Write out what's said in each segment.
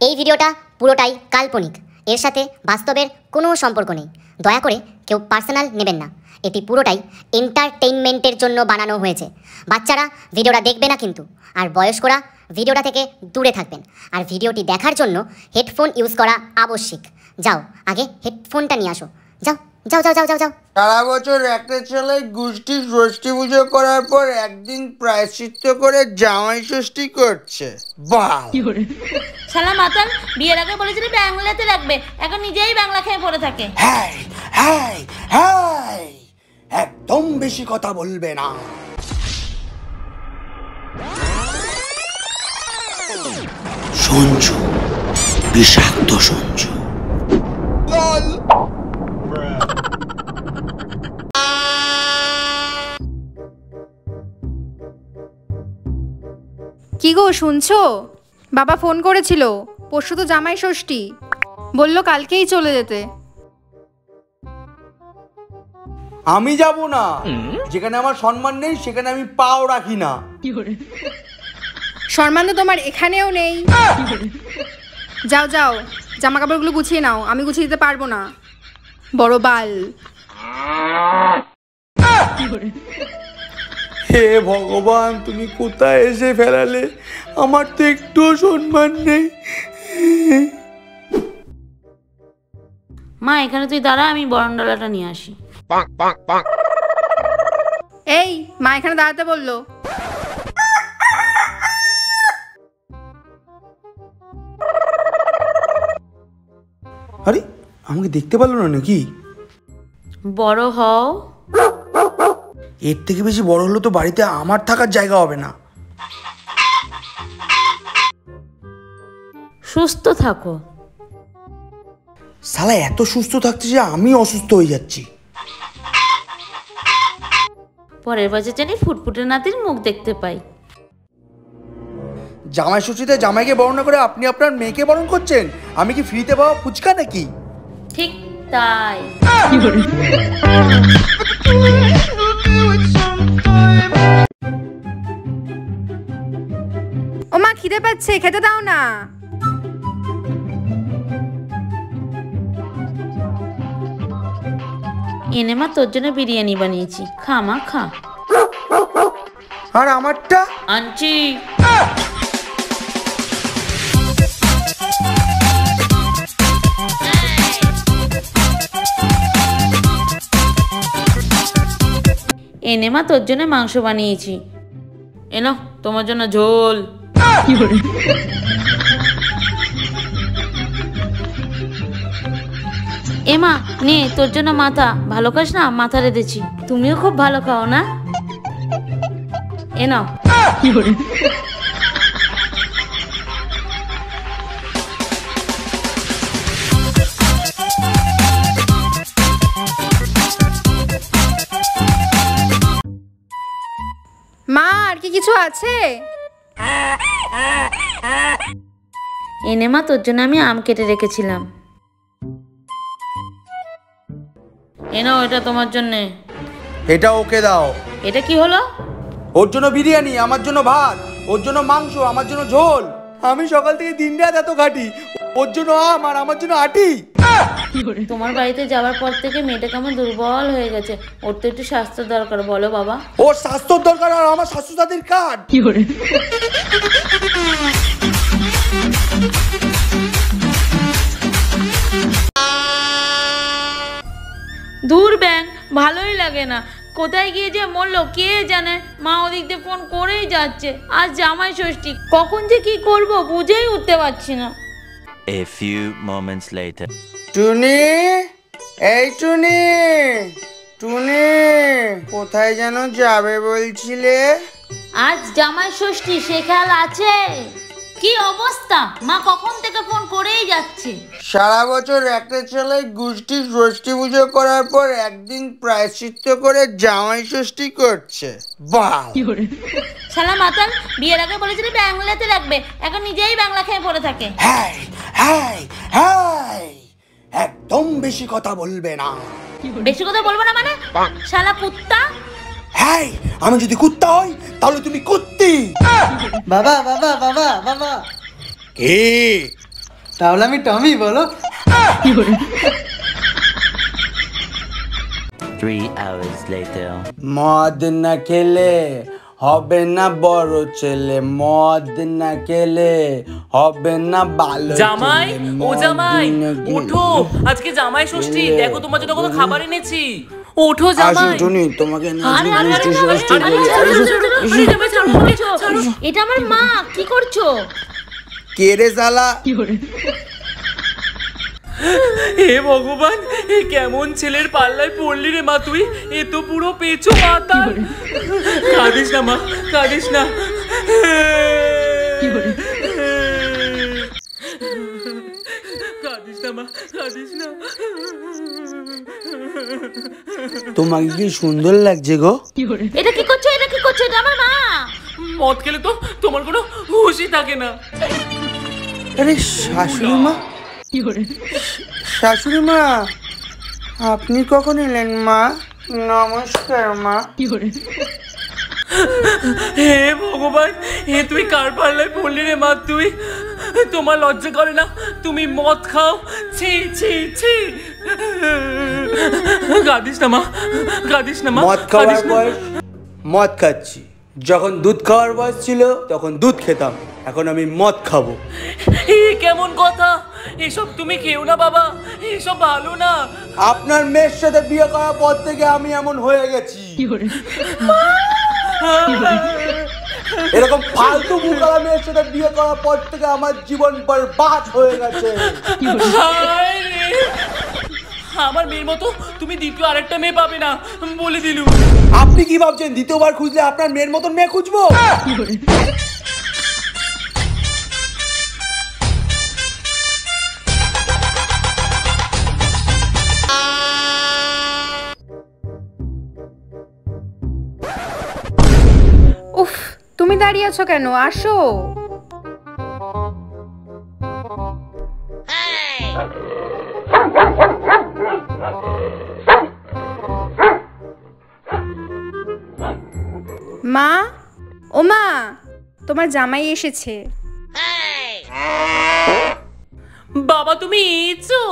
এই ভিডিওটা পুরোটাই কাল্পনিক, এর সাথে বাস্তবের কোনো সম্পর্ক নেই। দয়া করে কেউ পার্সোনাল নেবেন না। এটি পুরোটাই এন্টারটেইনমেন্টের জন্য বানানো হয়েছে। বাচ্চারা ভিডিওটা দেখবে না কিন্তু, আর বয়স্করা ভিডিওটা থেকে দূরে থাকবেন। আর ভিডিওটি দেখার জন্য হেডফোন ইউজ করা আবশ্যিক। যাও, আগে হেডফোনটা নিয়ে আসো। যাও যাও যাও যাও যাও যাও। সারা বছর একটা ছেলে গোষ্ঠী ষষ্ঠী পুজো করার পর একদিন প্রায়শ্চিত্ত করে জামাই ষষ্ঠী করছে। বাহ! শালা মাতাল, বিয়ের আগে বলেছিল বাংলাতে রাখবে, এখন নিজেই বাংলা খেয়ে পড়ে থাকে। হাই হাই হাই, একদম বেশি কথা বলবে না। সঞ্জু, বিষাক্ত সঞ্জু। কি গো শুনছো? বাবা ফোন করেছিল, পরশু তো জামাই ষষ্ঠী, বললো কালকেই চলে যেতে। আমি যাব না, যেখানে আমার সম্মান নেই সেখানে আমি পাও রাখি না। সম্মান তো তোমার এখানেও নেই। যাও যাও, জামা কাপড়গুলো গুছিয়ে নাও, আমি গুছিয়ে দিতে পারবো না, বড় বাল। হে ভগবান, তুমি কোথায় এসে ফেলালে, আমার তো একটুও সম্মান নেই। মা এখানে তুই দাঁড়া, আমি বরণডালাটা নিয়ে আসি। এই মা এখানে দাঁড়াতে বললো। আরে আমাকে দেখতে পারলো না নাকি? বড় হও। এর থেকে বেশি বড় হলো তো বাড়িতে আমার থাকার জায়গা হবে না। সুস্থ থাকো। শালা এত সুস্থ থাকছে যে আমি অসুস্থ হয়ে যাচ্ছি। পরের বছর জানি ফুটফুটে নাতির মুখ দেখতে পাই। জামাই ষষ্ঠীতে জামাইকে বরণ না করে আপনি আপনার মেয়েকে বরণ করছেন। আমি কি ফ্রিতে পাওয়া ফুচকা নাকি? ঠিক তাই। ও মা, খিদে পাচ্ছে, খেতে দাও না। এনে মা তোর জন্য বিরিয়ানি বানিয়েছি, খা মা খা। আর আমারটা আনছি। এনে মা তোর জন্য মাংস বানিয়েছি, এনো তোমার জন্য ঝোল। এমা নে তোর জন্য মাথা, ভালো খাস না, মাথা রেঁধেছি। তুমিও খুব ভালো খাও না, এ নাও। মা আর কি কিছু আছে? এনে মা তোর জন্য আমি আম কেটে রেখেছিলাম, এনো এটা তোমার জন্য। এটা ওকে দাও। এটা কি হলো? ওর জন্য বিরিয়ানি, আমার জন্য ভাত, ওর জন্য মাংস, আমার জন্য ঝোল। আমি সকাল থেকে দিন রাত এত খাটি, ওর জন্য আম আর আমার জন্য আটি। তোমার বাড়িতে যাওয়ার পর থেকে মেয়েটা কেমন দুর্বল হয়ে গেছে, ওর তো একটু স্বাস্থ্য দরকার, বলো বাবা। ওর স্বাস্থ্যর দরকার আর আমার স্বাস্থ্যসাথীর কার্ড। দূর ব্যাং, ভালোই লাগে না, কোথায় গিয়ে যে মরলো কে জানে। মা ওদিক দিয়ে ফোন করেই যাচ্ছে, আজ জামাই ষষ্ঠী, কখন যে কি করব বুঝেই উঠতে পারছি না। A few moments later. টুনি, এই টুনি, টুনি কোথায় যেন যাবে বলছিলে? আজ জামাই ষষ্ঠী, সে খেয়াল আছে? কি অবস্থা, মা কখন থেকে ফোন করেই যাচ্ছে। সারা বছর একটা ছেলে গোষ্ঠী ষষ্ঠী পুজো করার পর একদিন প্রায়শ্চিত্ত করে জামাই ষষ্ঠী করছে। বাহ! শালা মাতাল, বিয়ের আগে বলেছিল বাংলাতে রাখবে, এখন নিজেই বাংলা খেয়ে পড়ে থাকে। হাই হাই হাই, একদম বেশি কথা বলবে না। বেশি কথা বলবো না মানে? শালা কুত্তা। হাই, আমি যদি কুত্তা হই তাহলে তুমি কুত্তি। বাবা বাবা বাবা বাবা। কে? তাহলে আমি টমি, বলো। 3 hours later. মদ না খেলে হবে না বড় ছেলে, মদ না খেলে হবে না ভালো জামাই, ছেলে, ও মদ জামাই না খেলে- ওঠো, আজকে জামাই ষষ্ঠী, দেখো তোমার জন্য কত খাবার এনেছি। ওঠো আসুন জামাই। টুনি, তোমাকে না আরে আরে আরে ষষ্ঠী ষষ্ঠী আরে, বলে- ছাড়ো, ছাড়ো, ছাড়ো, আরে, জামাই, ছাড়ো, আমাকে ছাড়ো। এটা আমার মা, কি করছো? কে রে শালা? হে ভগবান, এ কেমন ছেলের পাল্লায় পড়লি রে মা তুই, এ তো পুরো পেঁচো মাতাল। কাঁদিস না মা, কাঁদিস না। কাঁদিস না মা, কাঁদিস না। তোমাকে কি সুন্দর লাগছে গো। এটা কি করছো, এটা কি করছো? এটা আমার মা। মদ খেলে তো তোমার কোনো হুঁশই থাকে না। আরে শাশুড়ি মা, শাশুড়ি মা, আপনি কখন এলেন মা? নমস্কার মা। হে ভগবান, হে তুই কার পাল্লায় পড়লি রে মা তুই? তোমার লজ্জা করে না? তুমি মদ খাও? ছি ছি ছি। কাঁদিস না মা, কাঁদিস না মা, মদ খাওয়ার কাঁদিস না। বয়স মদ খাচ্ছি, যখন দুধ খাওয়ার বয়স ছিল তখন দুধ খেতাম, এখন আমি মদ খাবো। এ কেমন কথা? এসব তুমি খেও না বাবা, এসব ভালো না। আপনার মেয়ের সাথে বিয়ে করার পর থেকে আমি এমন হয়ে গেছি। এরকম ফালতু বুকালা মেয়ের সাথে বিয়ে করার পর থেকে আমার জীবন বরবাদ হয়ে গেছে। হায় রে, আমার মেয়ের মতো তুমি দ্বিতীয় আরেকটা মেয়ে পাবে না, বলে দিলু। আপনি কি ভাবছেন দ্বিতীয়বার খুঁজলে আপনার মেয়ের মতন মেয়ে খুঁজবো? উফ, তুমি দাঁড়িয়ে আছো কেন? আসো। মা, ও মা, তোমার জামাই এসেছে। বাবা তুমি এসো।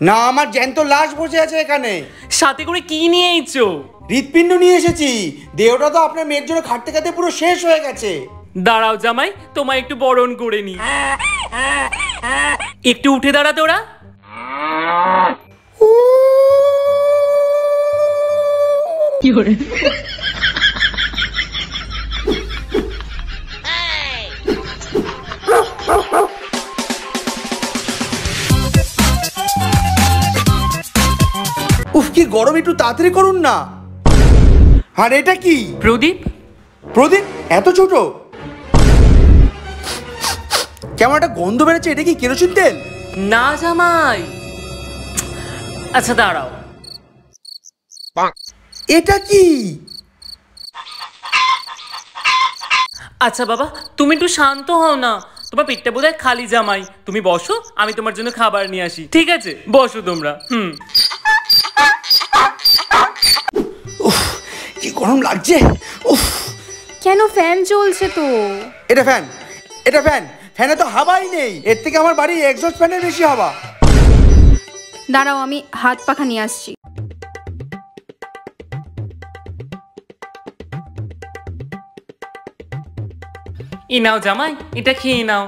না, আমার জ্যান্ত লাশ বসে আছে এখানে। সাথে করে কি নিয়ে এসো? হৃৎপিণ্ড নিয়ে এসেছি। দেহটা তো আপনার মেয়ের জন্য খাটতে খাটতে পুরো শেষ হয়ে গেছে। দাঁড়াও জামাই, তোমায় একটু বরণ করে নি। একটু উঠে দাঁড়া তোরা। উফ, কি গরম, একটু তাড়াতাড়ি করুন না। আর এটা কি? প্রদীপ। প্রদীপ? এত ছোট? কেমন একটা গন্ধ বেরোচ্ছে, এটা কি কেরোসিন তেল? না জামাই। আচ্ছা দাঁড়াও। এটা কি? আচ্ছা বাবা, তুমি একটু শান্ত হও না, তোমার পেটটা বোধহয় খালি জামাই। তুমি বসো, আমি তোমার জন্য খাবার নিয়ে আসি। ঠিক আছে, বসো তোমরা। উফ, কি গরম লাগছে। উফ, কেন? ফ্যান চলছে তো। এটা ফ্যান? এটা ফ্যান? ফ্যানে তো হাওয়াই নেই। এর থেকে আমার বাড়ির এক্সস্ট ফ্যানের বেশি হাওয়া। দাঁড়াও, আমি হাত পাখা নিয়ে আসছি। এই নাও জামাই, এটা খেয়ে নাও।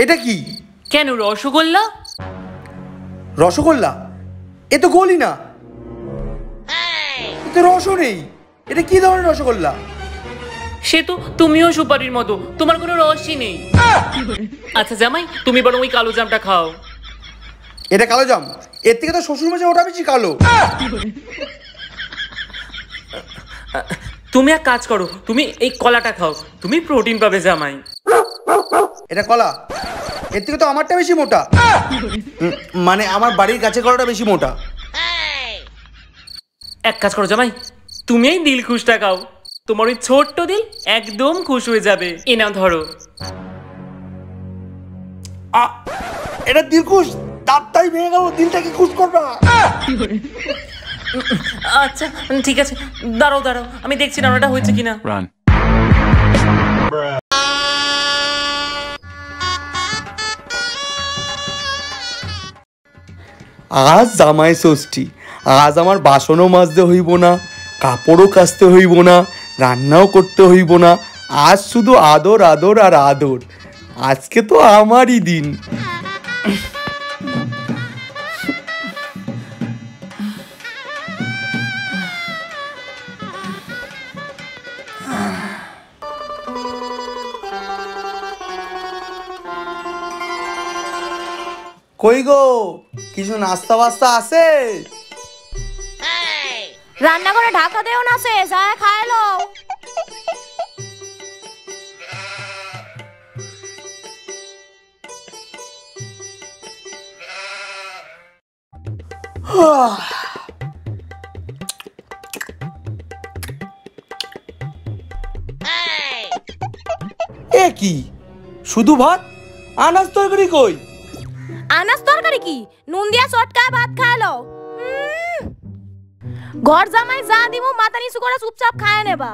এটা কি? কেন, রসগোল্লা? রসগোল্লা? এ তো গোলই না, এতে রসও নেই। এটা কি ধরনের রসগোল্লা? সে তো তুমিও সুপারির মতো, তোমার কোনো রসই নেই। আচ্ছা জামাই, তুমি বরং ওই কালো জামটা খাও। এটা কালো জাম? এর থেকে তো শ্বশুর মশাই ওটা বেশি কালো। তুমি এক কাজ করো, তুমি এই কলাটা খাও, তুমি প্রোটিন পাবে জামাই। এটা কলা? এর থেকে তো আমারটা বেশি মোটা। মানে আমার বাড়ির গাছের কলাটা বেশি মোটা। এক কাজ করো জামাই, তুমি এই দিলখুশটা খাও, তোমার ওই ছোট্ট দিল একদম খুশ হয়ে যাবে। এ নাও ধরো। এটা দিলখুশ? দাঁতটাই ভেঙে গেল, দিলটা কি খুশ করবে? আচ্ছা ঠিক আছে, দাঁড়াও দাঁড়াও, আমি দেখছি রান্নাটা হয়েছে কিনা। Run. আজ জামাই ষষ্ঠী, আজ আমার বাসনও মাজতে হইব না, কাপড়ও কাচতে হইব না, রান্নাও করতে হইব না। আজ শুধু আদর আদর আর আদর। আজকে তো আমারই দিন। কই গো, কিছু নাস্তা বাস্তা আছে? রান্না করে ঢাকা দেও না, সে যায় খায় লো। এ কি শুধু ভাত? আনাজ তরকারি কই? আনাজ তরকারি কি, নুন দিয়া চটকা ভাত খায় লো। ঘর জামাই যা দিমু মাথা নিচু করে চুপচাপ খায় নেবা।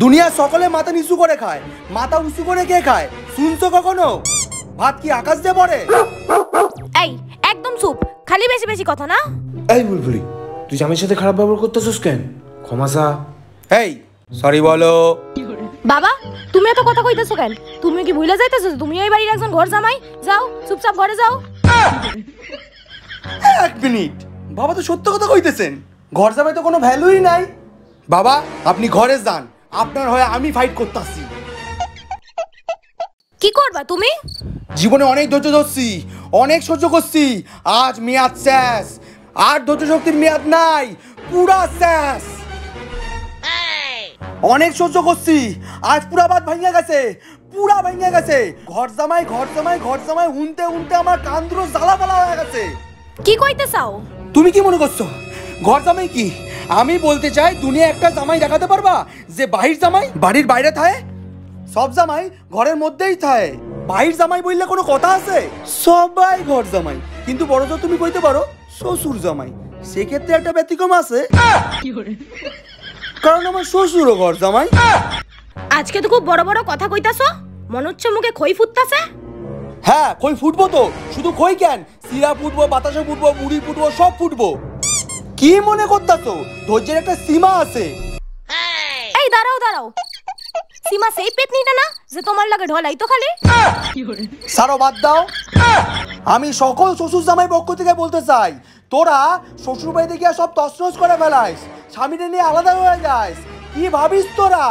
দুনিয়া সকলে মাথা নিচু করে খায়, মাথা উঁচু করে কে খায় শুনছো কখনো? ভাত কি আকাশ দিয়ে পড়ে? এই একদম চুপ, খালি বেশি বেশি কথা না। এই বুলবুলি, তুই জামাইয়ের সাথে খারাপ ব্যবহার করতেছিস কেন? ক্ষমা চা। এই সরি বলো। বাবা তুমি এত কথা কইতেছো কেন? তুমি কি ভুলে যাইতেছো তুমি এই বাড়ির একজন ঘর জামাই? যাও চুপচাপ ঘরে যাও। এক মিনিট, বাবা তো সত্য কথা কইতেছেন। ঘর জামাই তো কোনো ভ্যালুই নাই। বাবা আপনি ঘরে যান, আপনার হয়ে আমি ফাইট করতেছি। কি করবা তুমি? জীবনে অনেক ধৈর্য ধরছি, অনেক সহ্য করছি, আজ মেয়াদ শেষ। আর ধৈর্য শক্তির মেয়াদ নাই, পুরা শেষ। অনেক সহ্য করছি, আজ পুরা বাদ ভাঙিয়া গেছে, পুরা ভাঙিয়া গেছে। ঘর জামাই ঘর জামাই ঘর জামাই উনতে উনতে আমার কান দুটো জ্বালা পালা হয়ে গেছে। কি কইতে চাও? তুমি কি মনে করছো ঘর জামাই কি? আমি বলতে চাই দুনিয়া একটা জামাই দেখাতে পারবা যে বাহির জামাই বাড়ির বাইরে থাকে? সব জামাই ঘরের মধ্যেই থাকে। বাহির জামাই বললে কোনো কথা আছে? সবাই ঘর জামাই, কিন্তু বড় তো তুমি কইতে পারো শ্বশুর জামাই। সেক্ষেত্রে একটা ব্যতিক্রম আছে, কারণ আমার শ্বশুরও ঘর জামাই। আজকে তো খুব বড় বড় কথা কইতাছো, মনে হচ্ছে মুখে খই ফুটতাছে। হ্যাঁ খই ফুটবো তো, শুধু খই কেন, সিরা ফুটবো, বাতাসে ফুটবো, মুড়ি ফুটবো, সব ফুটবো। কি মনে করতাছো? ধৈর্যের একটা সীমা আছে। এই দাঁড়াও দাঁড়াও, সীমা সেই পেতনিটা না যে তোমার লাগে ঢলাই তো খালি? সারো বাদ দাও। আমি সকল শ্বশুর জামাই পক্ষ থেকে বলতে চাই, তোরা শ্বশুর বাড়িতে গিয়ে সব তছনছ করে ফেলাইস, স্বামীটা নিয়ে আলাদা হয়ে যাস। কি ভাবিস তোরা?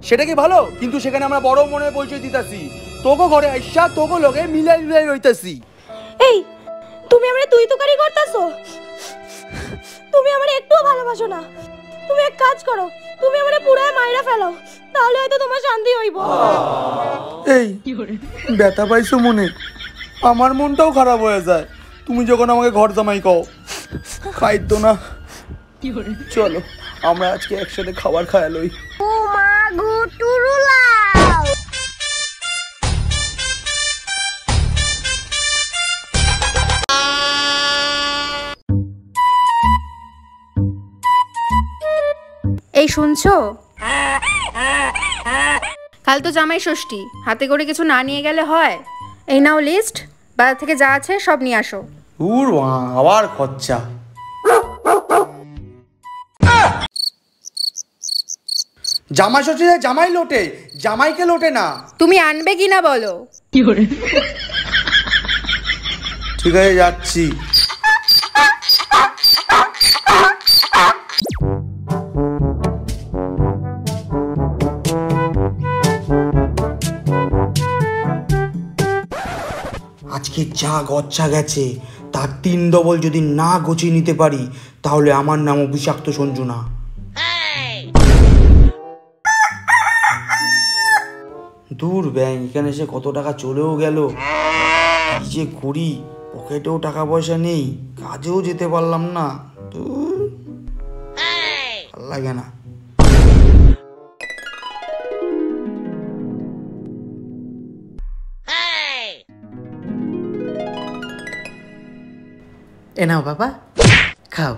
সেটা কি ভালো? কিন্তু সেখানে আমরা বড় মনে পরিচয় দিতেছি, তোকে ঘরে আইসা তোকে লোকে মিলাই মিলাই রইতেছি। এই তুমি আমারে তুই তুকারি করতাছো? তুমি আমারে একটুও ভালোবাসো না। তুমি এক কাজ করো, তুমি আমারে পুরাই মাইরা ফেলো, তাহলে হয়তো তোমার শান্তি হইব। এই ব্যথা পাইছো মনে? আমার মনটাও খারাপ হয়ে যায় তুমি যখন আমাকে ঘর জামাই কও। খাইতো না, চলো আমরা আজকে একসাথে খাবার খায়া লই। ও মা গো টুরুলা। এই শুনছো, কাল তো জামাই ষষ্ঠী, হাতে করে কিছু না নিয়ে গেলে হয়? এই নাও লিস্ট, বাজার থেকে যা আছে সব নিয়ে আসো। আবার খরচা। জামাই ষষ্ঠীতে জামাই লোটে, জামাইকে লোটে না। তুমি আনবে কিনা বলো। ঠিক আছে যাচ্ছি। আজকে যা গচ্ছা গেছে তার 3 ডবল যদি না গুছিয়ে নিতে পারি তাহলে আমার নাম বিষাক্ত সঞ্জু না। দূর ব্যাংক, এখানে এসে কত টাকা চলেও গেল। কি যে করি, পকেটেও টাকা পয়সা নেই, কাজেও যেতে পারলাম না। দূর, ভাল লাগে না। এ নাও বাবা, খাও।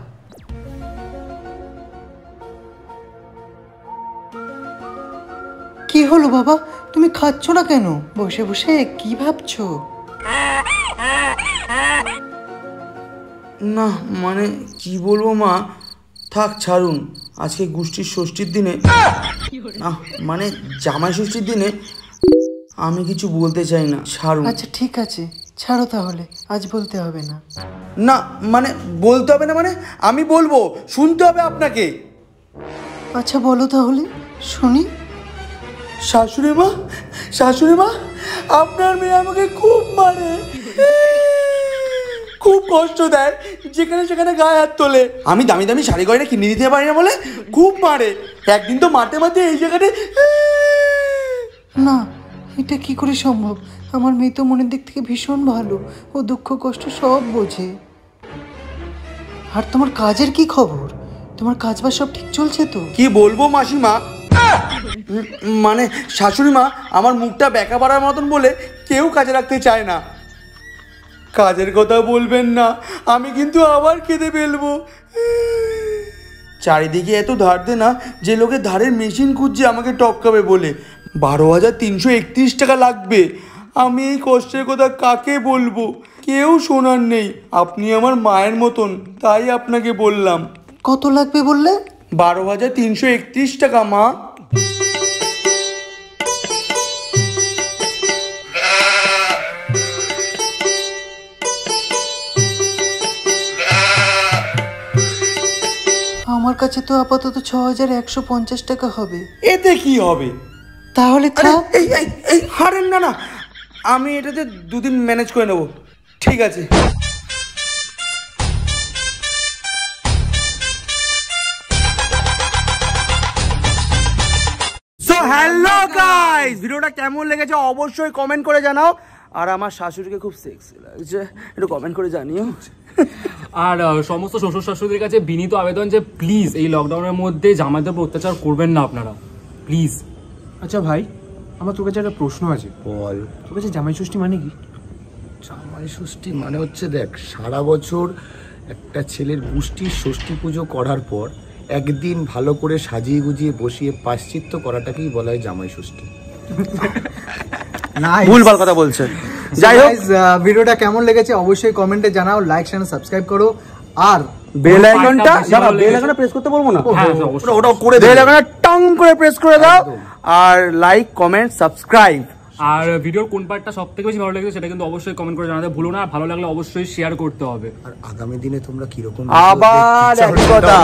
কি কি হলো বাবা, তুমি খাচ্ছ না কেন? বসে বসে কি ভাবছো? না মানে কি বলবো মা, থাক ছাড়ুন। আজকে গোষ্ঠীর ষষ্ঠীর দিনে, না মানে জামাই ষষ্ঠীর দিনে আমি কিছু বলতে চাই না, ছাড়ুন। আচ্ছা ঠিক আছে, ছাড়ো তাহলে, আজ বলতে হবে না। না মানে বলতে হবে না মানে আমি বলবো, শুনতে হবে আপনাকে। আচ্ছা বলো তাহলে, শুনি। শাশুড়ি মা, আপনার মেয়ে আমাকে খুব মারে, খুব কষ্ট দেয়, যেখানে সেখানে গায়ে হাত তোলে। আমি দামি দামি শাড়ি গয়না কিনে দিতে পারি না বলে খুব মারে। একদিন তো মারতে মারতে এই জায়গাতে। না, এটা কি করে সম্ভব? আমার মেয়ে তো মনের দিক থেকে ভীষণ ভালো, ও দুঃখ কষ্ট সব বোঝে। আর তোমার কাজের কি খবর? তোমার কাজ বাজ সব ঠিক চলছে তো? কি বলবো মাসিমা, মানে শাশুড়ি মা আমার মুখটা বেঁকা পাড়ার মতন বলে কেউ কাজে রাখতে চায় না। কাজের কথা বলবেন না, আমি কিন্তু আবার কেঁদে ফেলবো। চারিদিকে এত ধার দে না যে লোকে ধারের মেশিন খুঁজছে আমাকে টপকাবে বলে। 12,331 টাকা লাগবে। আমি এই কষ্টের কথা কাকে বলবো? কেউ শোনার নেই। আপনি আমার মায়ের মতন, তাই আপনাকে বললাম। কত লাগবে বললে? 12,331 টাকা মা। আমার কাছে তো আপাতত 6,150 টাকা হবে। এতে কি হবে? তাহলে থাক। এই হারেন না, আমি এটাতে 2 দিন ম্যানেজ করে নেব। ঠিক আছে। সো হ্যালো গাইস, ভিডিওটা কেমন লেগেছে অবশ্যই কমেন্ট করে জানাও। আর আমার শাশুড়িকে খুব সেক্সি লাগছে, একটু কমেন্ট করে জানিও। আর সমস্ত শ্বশুর শাশুড়িদের কাছে বিনীত আবেদন যে প্লিজ এই লকডাউনের মধ্যে জামাইদের উপর অত্যাচার করবেন না আপনারা, প্লিজ। আচ্ছা ভাই, আমার তোর কাছে একটা প্রশ্ন আছে। বল। তোর কাছে জামাই ষষ্ঠী মানে কি? জামাই ষষ্ঠী মানে হচ্ছে, দেখ, সারা বছর একটা ছেলের গোষ্ঠীর ষষ্ঠী পুজো করার পর একদিন ভালো করে সাজিয়ে গুজিয়ে বসিয়ে প্রায়শ্চিত্ত করাটাকেই বলা হয় জামাই ষষ্ঠী। ভুলভাল কথা বলছে। যাই হোক, ভিডিওটা কেমন লেগেছে অবশ্যই কমেন্টে জানাও, লাইক শেয়ার সাবস্ক্রাইব করো, আর বেল আইকনটা প্রেস করতে বলবো না, ওটা করে দাও। বেল আইকনটা টং করে প্রেস করে দাও, আর লাইক কমেন্ট সাবস্ক্রাইব। আর ভিডিওর কোন পার্টটা সবথেকে বেশি ভালো লেগেছে সেটা কিন্তু অবশ্যই কমেন্ট করে জানাতে ভুলো না। ভালো লাগলে অবশ্যই শেয়ার করতে হবে। আর আগামী দিনে তোমরা কিরকম আবার একই কথা,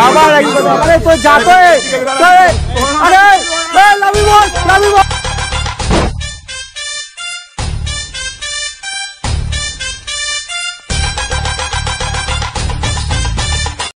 আবার একই কথা, আরে তো যাবে।